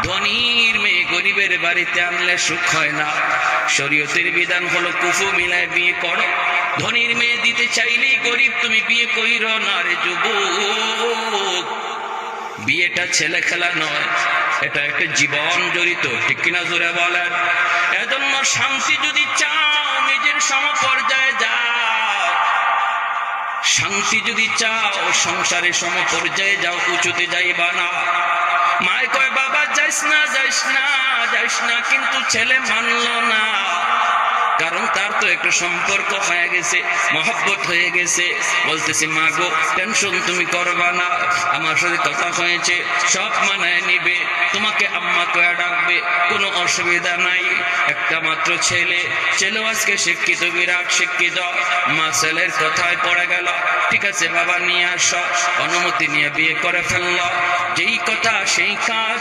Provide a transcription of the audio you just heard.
ধনীর মেয়ে গরিবের বাড়িতে আনলে সুখ হয় না। শরীয়তের বিধান হলো কুফু মিলায় বিয়ে করো। ধনীর মেয়ে দিতে চাইলেই গরিব তুমি বিয়ে কইরো না রে যুবক। বিয়েটা ছেলে খেলা নয়, এটা একটা জীবন জড়িত, ঠিক কিনা জোরে বলেন? এজন্য শান্তি যদি চাও নিজের সমপর্যায়ে যাও, শান্তি যদি চাও সংসারে সমপর্যায়ে যাও, উঁচুতে যাইবা না। মায় কয় বাবা যাইস না যাইস না যাইস না, কিন্তু ছেলে মানলো না, কারণ তার তো একটু সম্পর্ক হয়ে গেছে, মহব্বত হয়ে গেছে। বলতেছি মা গো টেনশন তুমি করবা না, আমার সাথে কথা হয়েছে, সব মানায় নিবে, তোমাকে আম্মা কয়া ডাকবে, কোনো অসুবিধা নাই। একটা মাত্র ছেলে, ছেলেও আজকে শিক্ষিত, বিরাট শিক্ষিত। মা ছেলের কথায় পড়ে গেল, ঠিক আছে বাবা নিয়ে আস, অনুমতি নিয়ে বিয়ে করে ফেলল। যেই কথা সেই কাজ।